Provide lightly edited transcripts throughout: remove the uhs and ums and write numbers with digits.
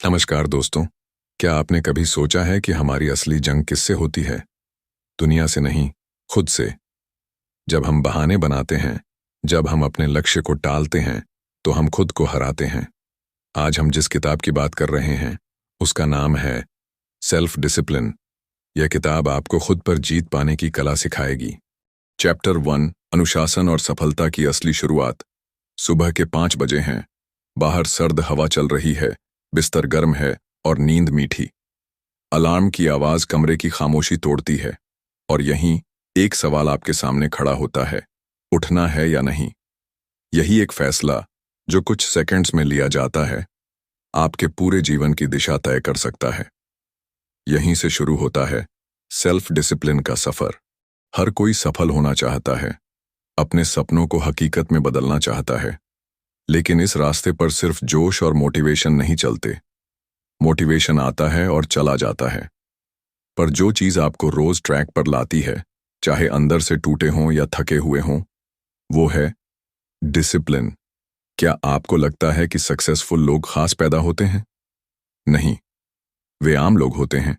नमस्कार दोस्तों। क्या आपने कभी सोचा है कि हमारी असली जंग किससे होती है? दुनिया से नहीं, खुद से। जब हम बहाने बनाते हैं, जब हम अपने लक्ष्य को टालते हैं, तो हम खुद को हराते हैं। आज हम जिस किताब की बात कर रहे हैं, उसका नाम है सेल्फ डिसिप्लिन। यह किताब आपको खुद पर जीत पाने की कला सिखाएगी। चैप्टर 1, अनुशासन और सफलता की असली शुरुआत। सुबह के 5 बजे हैं। बाहर सर्द हवा चल रही है, बिस्तर गर्म है और नींद मीठी। अलार्म की आवाज कमरे की खामोशी तोड़ती है और यहीं एक सवाल आपके सामने खड़ा होता है, उठना है या नहीं। यही एक फैसला जो कुछ सेकंड्स में लिया जाता है, आपके पूरे जीवन की दिशा तय कर सकता है। यहीं से शुरू होता है सेल्फ डिसिप्लिन का सफर। हर कोई सफल होना चाहता है, अपने सपनों को हकीकत में बदलना चाहता है, लेकिन इस रास्ते पर सिर्फ जोश और मोटिवेशन नहीं चलते। मोटिवेशन आता है और चला जाता है, पर जो चीज आपको रोज ट्रैक पर लाती है, चाहे अंदर से टूटे हों या थके हुए हों, वो है डिसिप्लिन। क्या आपको लगता है कि सक्सेसफुल लोग खास पैदा होते हैं? नहीं, वे आम लोग होते हैं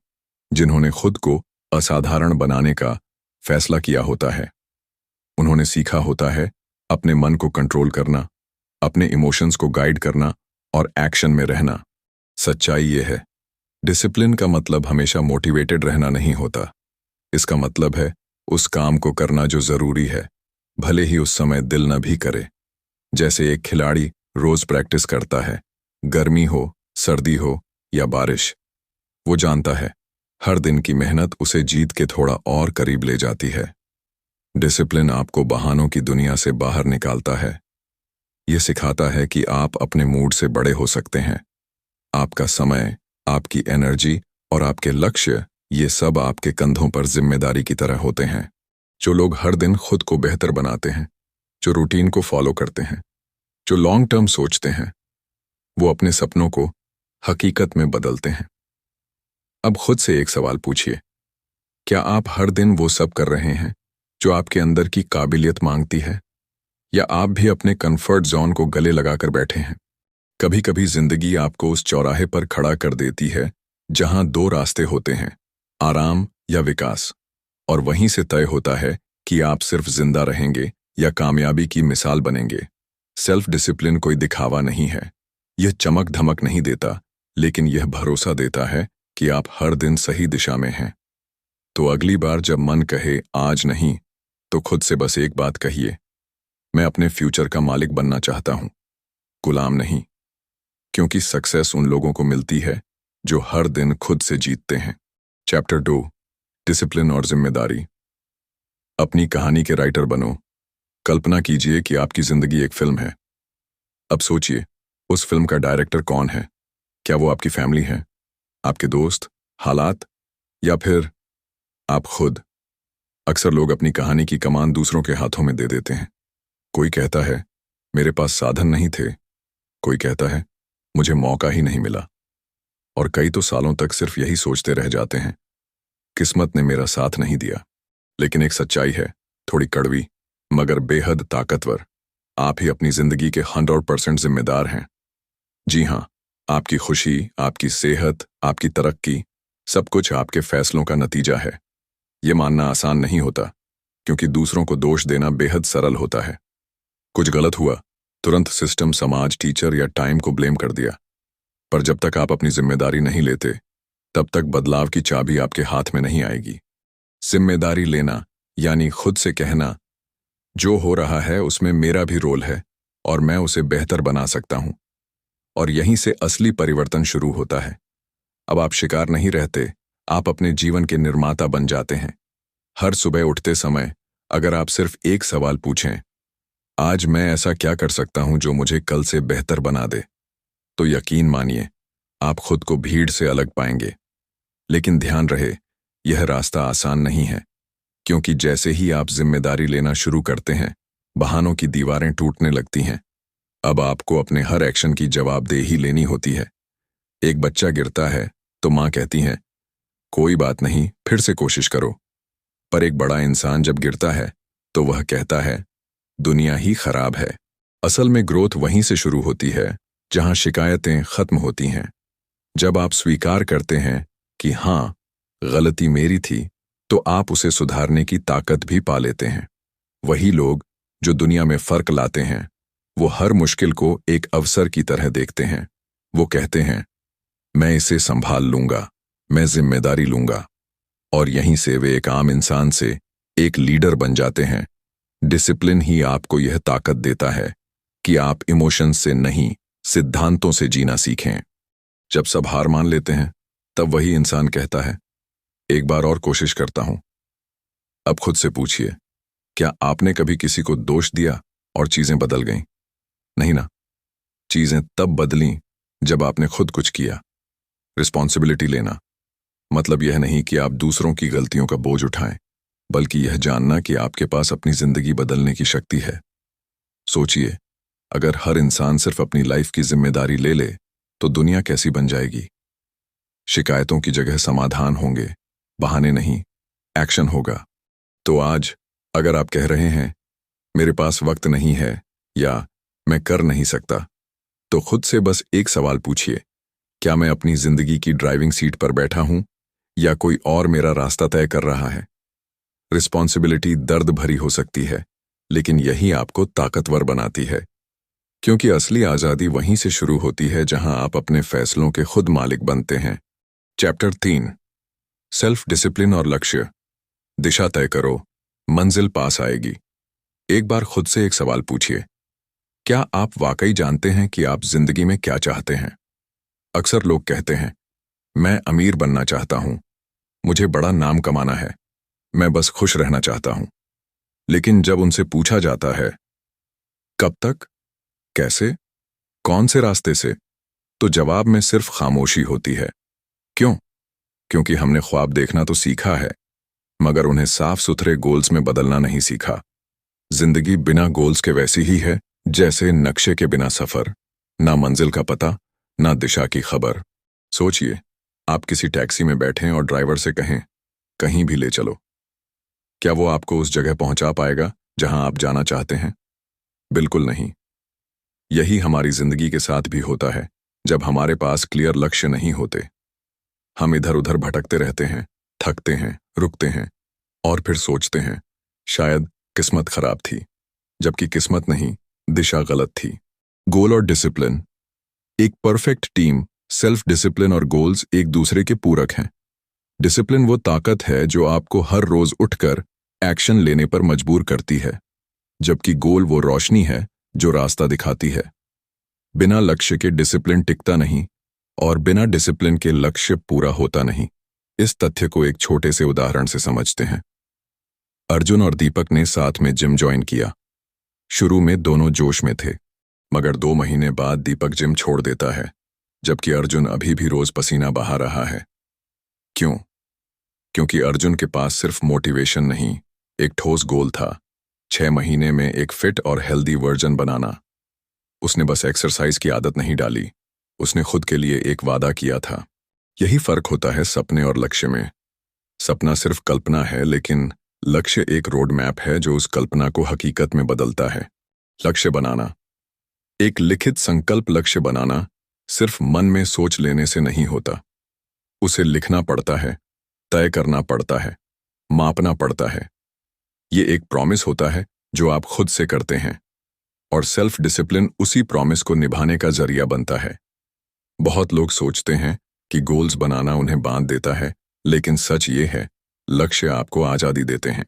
जिन्होंने खुद को असाधारण बनाने का फैसला किया होता है। उन्होंने सीखा होता है अपने मन को कंट्रोल करना, अपने इमोशंस को गाइड करना और एक्शन में रहना। सच्चाई ये है, डिसिप्लिन का मतलब हमेशा मोटिवेटेड रहना नहीं होता। इसका मतलब है उस काम को करना जो जरूरी है, भले ही उस समय दिल न भी करे। जैसे एक खिलाड़ी रोज प्रैक्टिस करता है, गर्मी हो, सर्दी हो या बारिश। वो जानता है हर दिन की मेहनत उसे जीत के थोड़ा और करीब ले जाती है। डिसिप्लिन आपको बहानों की दुनिया से बाहर निकालता है। ये सिखाता है कि आप अपने मूड से बड़े हो सकते हैं। आपका समय, आपकी एनर्जी और आपके लक्ष्य, ये सब आपके कंधों पर जिम्मेदारी की तरह होते हैं। जो लोग हर दिन खुद को बेहतर बनाते हैं, जो रूटीन को फॉलो करते हैं, जो लॉन्ग टर्म सोचते हैं, वो अपने सपनों को हकीकत में बदलते हैं। अब खुद से एक सवाल पूछिए, क्या आप हर दिन वो सब कर रहे हैं जो आपके अंदर की काबिलियत मांगती है, या आप भी अपने कंफर्ट जोन को गले लगाकर बैठे हैं? कभी कभी जिंदगी आपको उस चौराहे पर खड़ा कर देती है जहां 2 रास्ते होते हैं, आराम या विकास, और वहीं से तय होता है कि आप सिर्फ जिंदा रहेंगे या कामयाबी की मिसाल बनेंगे। सेल्फ डिसिप्लिन कोई दिखावा नहीं है। यह चमक धमक नहीं देता, लेकिन यह भरोसा देता है कि आप हर दिन सही दिशा में हैं। तो अगली बार जब मन कहे आज नहीं, तो खुद से बस एक बात कहिए, मैं अपने फ्यूचर का मालिक बनना चाहता हूं, गुलाम नहीं। क्योंकि सक्सेस उन लोगों को मिलती है जो हर दिन खुद से जीतते हैं। चैप्टर 2, डिसिप्लिन और जिम्मेदारी। अपनी कहानी के राइटर बनो। कल्पना कीजिए कि आपकी जिंदगी एक फिल्म है। अब सोचिए, उस फिल्म का डायरेक्टर कौन है? क्या वो आपकी फैमिली है, आपके दोस्त, हालात, या फिर आप खुद? अक्सर लोग अपनी कहानी की कमान दूसरों के हाथों में दे देते हैं। कोई कहता है मेरे पास साधन नहीं थे, कोई कहता है मुझे मौका ही नहीं मिला, और कई तो सालों तक सिर्फ यही सोचते रह जाते हैं, किस्मत ने मेरा साथ नहीं दिया। लेकिन एक सच्चाई है, थोड़ी कड़वी मगर बेहद ताकतवर। आप ही अपनी जिंदगी के 100% जिम्मेदार हैं। जी हाँ, आपकी खुशी, आपकी सेहत, आपकी तरक्की, सब कुछ आपके फैसलों का नतीजा है। ये मानना आसान नहीं होता, क्योंकि दूसरों को दोष देना बेहद सरल होता है। कुछ गलत हुआ, तुरंत सिस्टम, समाज, टीचर या टाइम को ब्लेम कर दिया। पर जब तक आप अपनी जिम्मेदारी नहीं लेते, तब तक बदलाव की चाबी आपके हाथ में नहीं आएगी। जिम्मेदारी लेना यानी खुद से कहना, जो हो रहा है उसमें मेरा भी रोल है और मैं उसे बेहतर बना सकता हूं। और यहीं से असली परिवर्तन शुरू होता है। अब आप शिकार नहीं रहते, आप अपने जीवन के निर्माता बन जाते हैं। हर सुबह उठते समय अगर आप सिर्फ एक सवाल पूछें, आज मैं ऐसा क्या कर सकता हूं जो मुझे कल से बेहतर बना दे, तो यकीन मानिए आप खुद को भीड़ से अलग पाएंगे। लेकिन ध्यान रहे, यह रास्ता आसान नहीं है, क्योंकि जैसे ही आप जिम्मेदारी लेना शुरू करते हैं, बहानों की दीवारें टूटने लगती हैं। अब आपको अपने हर एक्शन की जवाबदेही लेनी होती है। एक बच्चा गिरता है तो माँ कहती है कोई बात नहीं, फिर से कोशिश करो। पर एक बड़ा इंसान जब गिरता है तो वह कहता है दुनिया ही खराब है। असल में ग्रोथ वहीं से शुरू होती है जहां शिकायतें खत्म होती हैं। जब आप स्वीकार करते हैं कि हाँ, गलती मेरी थी, तो आप उसे सुधारने की ताकत भी पा लेते हैं। वही लोग जो दुनिया में फर्क लाते हैं, वो हर मुश्किल को एक अवसर की तरह देखते हैं। वो कहते हैं, मैं इसे संभाल लूंगा, मैं जिम्मेदारी लूंगा, और यहीं से वे एक आम इंसान से एक लीडर बन जाते हैं। डिसिप्लिन ही आपको यह ताकत देता है कि आप इमोशंस से नहीं, सिद्धांतों से जीना सीखें। जब सब हार मान लेते हैं, तब वही इंसान कहता है, एक बार और कोशिश करता हूं। अब खुद से पूछिए, क्या आपने कभी किसी को दोष दिया और चीजें बदल गईं? नहीं ना। चीजें तब बदलीं जब आपने खुद कुछ किया। रिस्पॉन्सिबिलिटी लेना मतलब यह नहीं कि आप दूसरों की गलतियों का बोझ उठाएं, बल्कि यह जानना कि आपके पास अपनी जिंदगी बदलने की शक्ति है। सोचिए, अगर हर इंसान सिर्फ अपनी लाइफ की जिम्मेदारी ले ले, तो दुनिया कैसी बन जाएगी? शिकायतों की जगह समाधान होंगे, बहाने नहीं, एक्शन होगा। तो आज अगर आप कह रहे हैं, मेरे पास वक्त नहीं है या मैं कर नहीं सकता, तो खुद से बस एक सवाल पूछिए, क्या मैं अपनी जिंदगी की ड्राइविंग सीट पर बैठा हूं या कोई और मेरा रास्ता तय कर रहा है? रिस्पॉन्सिबिलिटी दर्द भरी हो सकती है, लेकिन यही आपको ताकतवर बनाती है, क्योंकि असली आजादी वहीं से शुरू होती है जहां आप अपने फैसलों के खुद मालिक बनते हैं। चैप्टर 3, सेल्फ डिसिप्लिन और लक्ष्य। दिशा तय करो, मंजिल पास आएगी। एक बार खुद से एक सवाल पूछिए, क्या आप वाकई जानते हैं कि आप जिंदगी में क्या चाहते हैं? अक्सर लोग कहते हैं, मैं अमीर बनना चाहता हूं, मुझे बड़ा नाम कमाना है, मैं बस खुश रहना चाहता हूं। लेकिन जब उनसे पूछा जाता है, कब तक, कैसे, कौन से रास्ते से, तो जवाब में सिर्फ खामोशी होती है। क्यों? क्योंकि हमने ख्वाब देखना तो सीखा है, मगर उन्हें साफ सुथरे गोल्स में बदलना नहीं सीखा। जिंदगी बिना गोल्स के वैसी ही है जैसे नक्शे के बिना सफर, ना मंजिल का पता, ना दिशा की खबर। सोचिए, आप किसी टैक्सी में बैठें और ड्राइवर से कहें, कहीं भी ले चलो। क्या वो आपको उस जगह पहुंचा पाएगा जहां आप जाना चाहते हैं? बिल्कुल नहीं। यही हमारी जिंदगी के साथ भी होता है। जब हमारे पास क्लियर लक्ष्य नहीं होते, हम इधर उधर भटकते रहते हैं, थकते हैं, रुकते हैं और फिर सोचते हैं, शायद किस्मत खराब थी, जबकि किस्मत नहीं, दिशा गलत थी। गोल और डिसिप्लिन। एक परफेक्ट टीम, सेल्फ डिसिप्लिन और गोल्स एक दूसरे के पूरक हैं। डिसिप्लिन वो ताकत है जो आपको हर रोज उठकर एक्शन लेने पर मजबूर करती है, जबकि गोल वो रोशनी है जो रास्ता दिखाती है। बिना लक्ष्य के डिसिप्लिन टिकता नहीं और बिना डिसिप्लिन के लक्ष्य पूरा होता नहीं। इस तथ्य को एक छोटे से उदाहरण से समझते हैं। अर्जुन और दीपक ने साथ में जिम ज्वाइन किया। शुरू में दोनों जोश में थे, मगर 2 महीने बाद दीपक जिम छोड़ देता है, जबकि अर्जुन अभी भी रोज पसीना बहा रहा है। क्यों? क्योंकि अर्जुन के पास सिर्फ मोटिवेशन नहीं, एक ठोस गोल था, 6 महीने में एक फिट और हेल्दी वर्जन बनाना। उसने बस एक्सरसाइज की आदत नहीं डाली, उसने खुद के लिए एक वादा किया था। यही फर्क होता है सपने और लक्ष्य में। सपना सिर्फ कल्पना है, लेकिन लक्ष्य एक रोड मैप है जो उस कल्पना को हकीकत में बदलता है। लक्ष्य बनाना, एक लिखित संकल्प लक्ष्य बनाना सिर्फ मन में सोच लेने से नहीं होता। उसे लिखना पड़ता है, तय करना पड़ता है, मापना पड़ता है। ये एक प्रॉमिस होता है जो आप खुद से करते हैं, और सेल्फ डिसिप्लिन उसी प्रॉमिस को निभाने का जरिया बनता है। बहुत लोग सोचते हैं कि गोल्स बनाना उन्हें बांध देता है, लेकिन सच ये है, लक्ष्य आपको आज़ादी देते हैं।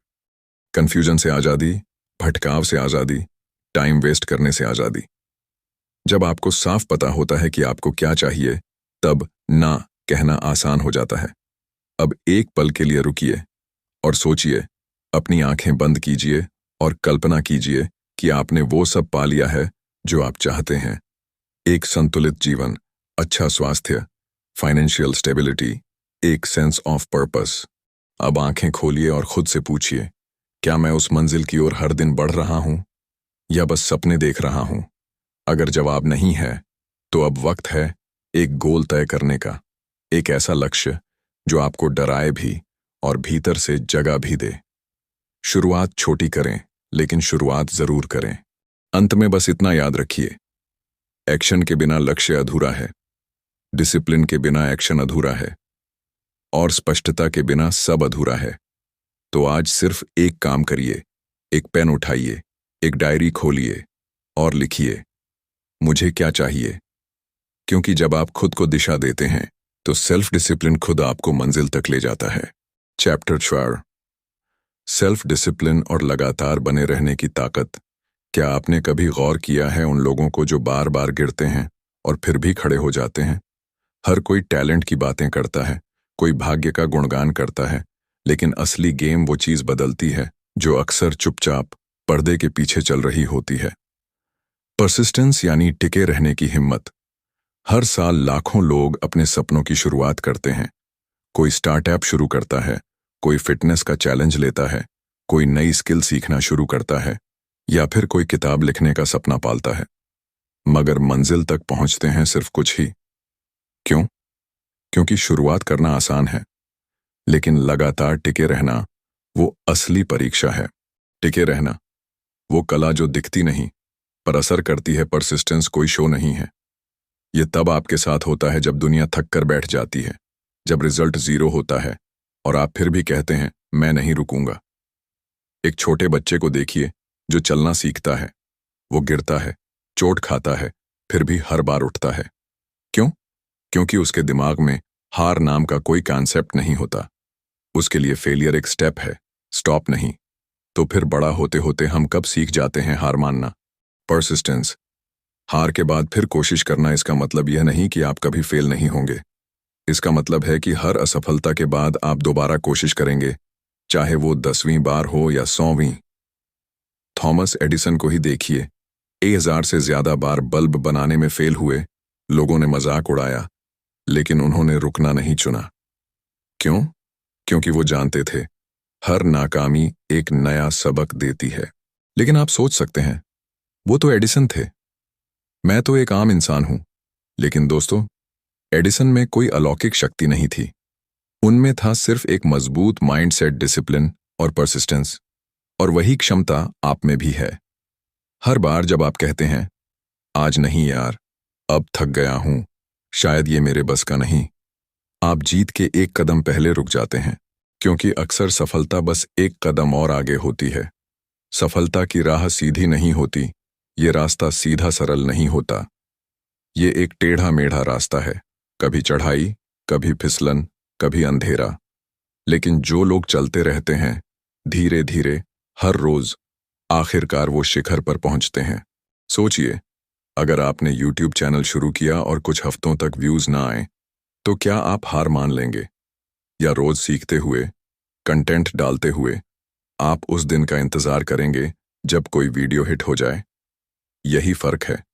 कंफ्यूजन से आज़ादी, भटकाव से आज़ादी, टाइम वेस्ट करने से आज़ादी। जब आपको साफ पता होता है कि आपको क्या चाहिए, तब ना कहना आसान हो जाता है। अब एक पल के लिए रुकिए और सोचिए, अपनी आंखें बंद कीजिए और कल्पना कीजिए कि आपने वो सब पा लिया है जो आप चाहते हैं। एक संतुलित जीवन, अच्छा स्वास्थ्य, फाइनेंशियल स्टेबिलिटी, एक सेंस ऑफ पर्पस। अब आंखें खोलिए और खुद से पूछिए, क्या मैं उस मंजिल की ओर हर दिन बढ़ रहा हूं या बस सपने देख रहा हूं? अगर जवाब नहीं है, तो अब वक्त है एक गोल तय करने का, एक ऐसा लक्ष्य जो आपको डराए भी और भीतर से जगह भी दे। शुरुआत छोटी करें, लेकिन शुरुआत जरूर करें। अंत में बस इतना याद रखिए, एक्शन के बिना लक्ष्य अधूरा है, डिसिप्लिन के बिना एक्शन अधूरा है और स्पष्टता के बिना सब अधूरा है। तो आज सिर्फ एक काम करिए, एक पेन उठाइए, एक डायरी खोलिए और लिखिए, मुझे क्या चाहिए। क्योंकि जब आप खुद को दिशा देते हैं तो सेल्फ डिसिप्लिन खुद आपको मंजिल तक ले जाता है। चैप्टर 4, सेल्फ डिसिप्लिन और लगातार बने रहने की ताकत। क्या आपने कभी गौर किया है उन लोगों को जो बार बार गिरते हैं और फिर भी खड़े हो जाते हैं? हर कोई टैलेंट की बातें करता है, कोई भाग्य का गुणगान करता है, लेकिन असली गेम वो चीज बदलती है जो अक्सर चुपचाप पर्दे के पीछे चल रही होती है। परसिस्टेंस यानी टिके रहने की हिम्मत। हर साल लाखों लोग अपने सपनों की शुरुआत करते हैं। कोई स्टार्टअप शुरू करता है, कोई फिटनेस का चैलेंज लेता है, कोई नई स्किल सीखना शुरू करता है या फिर कोई किताब लिखने का सपना पालता है। मगर मंजिल तक पहुंचते हैं सिर्फ कुछ ही। क्यों? क्योंकि शुरुआत करना आसान है, लेकिन लगातार टिके रहना वो असली परीक्षा है। टिके रहना वो कला जो दिखती नहीं पर असर करती है। परसिस्टेंस कोई शो नहीं है। ये तब आपके साथ होता है जब दुनिया थक कर बैठ जाती है, जब रिजल्ट 0 होता है और आप फिर भी कहते हैं मैं नहीं रुकूंगा। एक छोटे बच्चे को देखिए जो चलना सीखता है। वो गिरता है, चोट खाता है, फिर भी हर बार उठता है। क्यों? क्योंकि उसके दिमाग में हार नाम का कोई कॉन्सेप्ट नहीं होता। उसके लिए फेलियर एक स्टेप है, स्टॉप नहीं। तो फिर बड़ा होते होते हम कब सीख जाते हैं हार मानना? परसिस्टेंस। हार के बाद फिर कोशिश करना, इसका मतलब यह नहीं कि आप कभी फेल नहीं होंगे। इसका मतलब है कि हर असफलता के बाद आप दोबारा कोशिश करेंगे, चाहे वो 10वीं बार हो या 100वीं। थॉमस एडिसन को ही देखिए, 1000 से ज्यादा बार बल्ब बनाने में फेल हुए। लोगों ने मजाक उड़ाया, लेकिन उन्होंने रुकना नहीं चुना। क्यों? क्योंकि वो जानते थे हर नाकामी एक नया सबक देती है। लेकिन आप सोच सकते हैं, वो तो एडिसन थे, मैं तो एक आम इंसान हूं। लेकिन दोस्तों, एडिसन में कोई अलौकिक शक्ति नहीं थी। उनमें था सिर्फ एक मजबूत माइंडसेट, डिसिप्लिन और परसिस्टेंस। और वही क्षमता आप में भी है। हर बार जब आप कहते हैं आज नहीं यार, अब थक गया हूं, शायद ये मेरे बस का नहीं, आप जीत के एक कदम पहले रुक जाते हैं। क्योंकि अक्सर सफलता बस एक कदम और आगे होती है। सफलता की राह सीधी नहीं होती, ये रास्ता सीधा सरल नहीं होता। ये एक टेढ़ा मेढ़ा रास्ता है, कभी चढ़ाई, कभी फिसलन, कभी अंधेरा। लेकिन जो लोग चलते रहते हैं धीरे धीरे, हर रोज, आखिरकार वो शिखर पर पहुंचते हैं। सोचिए, अगर आपने YouTube चैनल शुरू किया और कुछ हफ्तों तक व्यूज ना आए, तो क्या आप हार मान लेंगे? या रोज सीखते हुए, कंटेंट डालते हुए आप उस दिन का इंतजार करेंगे जब कोई वीडियो हिट हो जाए? यही फर्क है।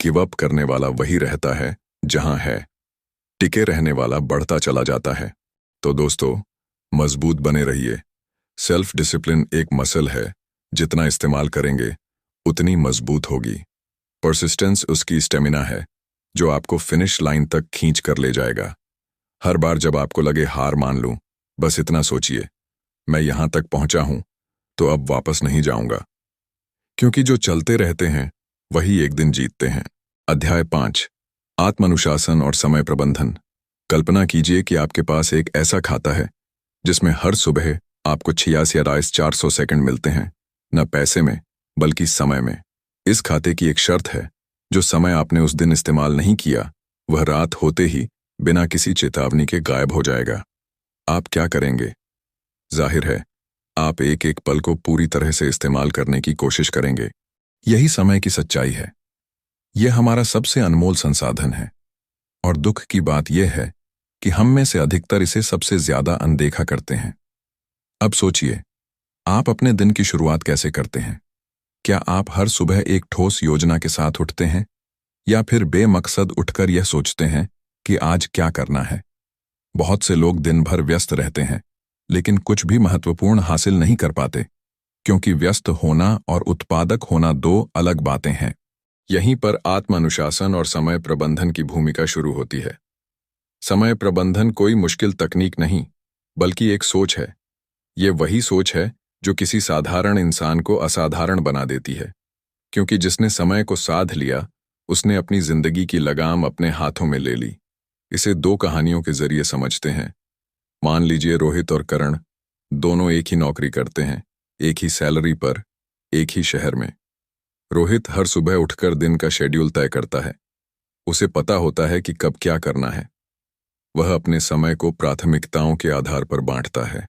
गिव अप करने वाला वही रहता है जहां है, टिके रहने वाला बढ़ता चला जाता है। तो दोस्तों, मजबूत बने रहिए। सेल्फ डिसिप्लिन एक मसल है, जितना इस्तेमाल करेंगे उतनी मजबूत होगी। परसिस्टेंस उसकी स्टेमिना है जो आपको फिनिश लाइन तक खींच कर ले जाएगा। हर बार जब आपको लगे हार मान लूं, बस इतना सोचिए, मैं यहां तक पहुंचा हूं तो अब वापस नहीं जाऊंगा। क्योंकि जो चलते रहते हैं वही एक दिन जीतते हैं। अध्याय 5, आत्मानुशासन और समय प्रबंधन। कल्पना कीजिए कि आपके पास एक ऐसा खाता है जिसमें हर सुबह आपको 86 सेकंड मिलते हैं, न पैसे में बल्कि समय में। इस खाते की एक शर्त है, जो समय आपने उस दिन इस्तेमाल नहीं किया वह रात होते ही बिना किसी चेतावनी के गायब हो जाएगा। आप क्या करेंगे? जाहिर है, आप एक एक पल को पूरी तरह से इस्तेमाल करने की कोशिश करेंगे। यही समय की सच्चाई है। यह हमारा सबसे अनमोल संसाधन है। और दुख की बात यह है कि हम में से अधिकतर इसे सबसे ज्यादा अनदेखा करते हैं। अब सोचिए, आप अपने दिन की शुरुआत कैसे करते हैं? क्या आप हर सुबह एक ठोस योजना के साथ उठते हैं, या फिर बेमकसद उठकर यह सोचते हैं कि आज क्या करना है? बहुत से लोग दिन भर व्यस्त रहते हैं, लेकिन कुछ भी महत्वपूर्ण हासिल नहीं कर पाते, क्योंकि व्यस्त होना और उत्पादक होना दो अलग बातें हैं। यहीं पर आत्मानुशासन और समय प्रबंधन की भूमिका शुरू होती है। समय प्रबंधन कोई मुश्किल तकनीक नहीं, बल्कि एक सोच है। ये वही सोच है जो किसी साधारण इंसान को असाधारण बना देती है, क्योंकि जिसने समय को साध लिया, उसने अपनी जिंदगी की लगाम अपने हाथों में ले ली। इसे दो कहानियों के जरिए समझते हैं। मान लीजिए रोहित और करण दोनों एक ही नौकरी करते हैं, एक ही सैलरी पर, एक ही शहर में। रोहित हर सुबह उठकर दिन का शेड्यूल तय करता है। उसे पता होता है कि कब क्या करना है। वह अपने समय को प्राथमिकताओं के आधार पर बांटता है।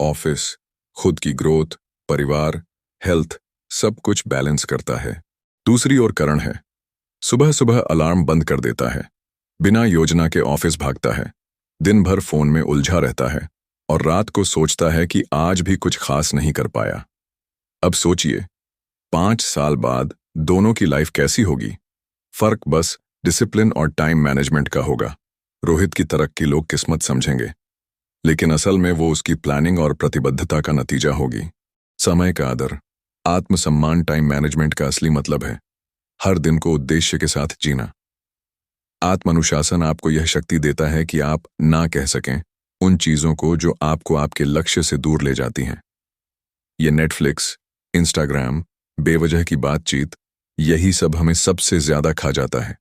ऑफिस, खुद की ग्रोथ, परिवार, हेल्थ, सब कुछ बैलेंस करता है। दूसरी ओर करण है। सुबह सुबह अलार्म बंद कर देता है, बिना योजना के ऑफिस भागता है, दिन भर फोन में उलझा रहता है और रात को सोचता है कि आज भी कुछ खास नहीं कर पाया। अब सोचिए, 5 साल बाद दोनों की लाइफ कैसी होगी? फर्क बस डिसिप्लिन और टाइम मैनेजमेंट का होगा। रोहित की तरक्की लोग किस्मत समझेंगे, लेकिन असल में वो उसकी प्लानिंग और प्रतिबद्धता का नतीजा होगी। समय का आदर, आत्मसम्मान टाइम मैनेजमेंट का असली मतलब है। हर दिन को उद्देश्य के साथ जीना। आत्म अनुशासन आपको यह शक्ति देता है कि आप ना कह सकें उन चीजों को जो आपको आपके लक्ष्य से दूर ले जाती हैं। ये नेटफ्लिक्स, इंस्टाग्राम, बेवजह की बातचीत, यही सब हमें सबसे ज्यादा खा जाता है।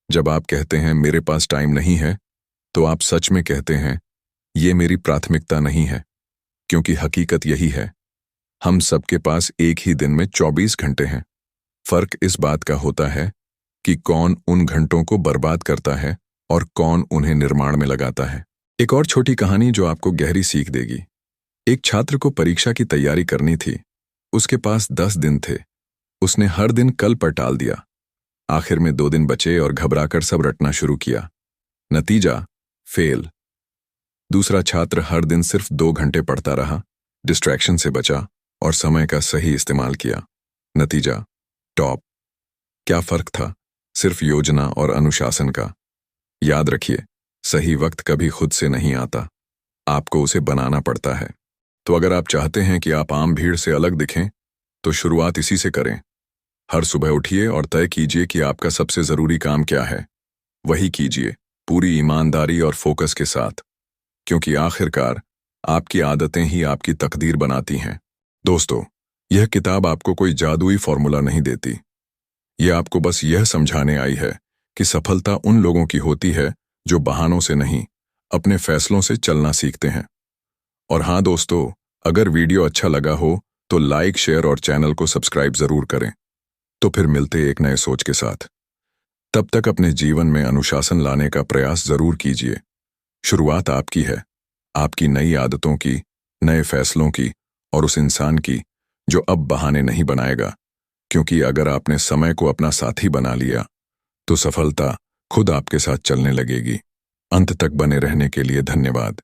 जब आप कहते हैं मेरे पास टाइम नहीं है, तो आप सच में कहते हैं ये मेरी प्राथमिकता नहीं है। क्योंकि हकीकत यही है, हम सबके पास एक ही दिन में 24 घंटे हैं। फर्क इस बात का होता है कि कौन उन घंटों को बर्बाद करता है और कौन उन्हें निर्माण में लगाता है। एक और छोटी कहानी जो आपको गहरी सीख देगी। एक छात्र को परीक्षा की तैयारी करनी थी। उसके पास 10 दिन थे। उसने हर दिन कल पर टाल दिया। आखिर में 2 दिन बचे और घबराकर सब रटना शुरू किया। नतीजा, फेल। दूसरा छात्र हर दिन सिर्फ 2 घंटे पढ़ता रहा, डिस्ट्रैक्शन से बचा और समय का सही इस्तेमाल किया। नतीजा, टॉप। क्या फर्क था? सिर्फ योजना और अनुशासन का। याद रखिए, सही वक्त कभी खुद से नहीं आता, आपको उसे बनाना पड़ता है। तो अगर आप चाहते हैं कि आप आम भीड़ से अलग दिखें, तो शुरुआत इसी से करें। हर सुबह उठिए और तय कीजिए कि आपका सबसे जरूरी काम क्या है। वही कीजिए, पूरी ईमानदारी और फोकस के साथ, क्योंकि आखिरकार आपकी आदतें ही आपकी तकदीर बनाती हैं। दोस्तों, यह किताब आपको कोई जादुई फॉर्मूला नहीं देती। यह आपको बस यह समझाने आई है कि सफलता उन लोगों की होती है जो बहानों से नहीं, अपने फैसलों से चलना सीखते हैं। और हाँ दोस्तों, अगर वीडियो अच्छा लगा हो तो लाइक, शेयर और चैनल को सब्सक्राइब जरूर करें। तो फिर मिलते एक नए सोच के साथ। तब तक अपने जीवन में अनुशासन लाने का प्रयास जरूर कीजिए। शुरुआत आपकी है, आपकी नई आदतों की, नए फैसलों की और उस इंसान की जो अब बहाने नहीं बनाएगा। क्योंकि अगर आपने समय को अपना साथी बना लिया, तो सफलता खुद आपके साथ चलने लगेगी। अंत तक बने रहने के लिए धन्यवाद।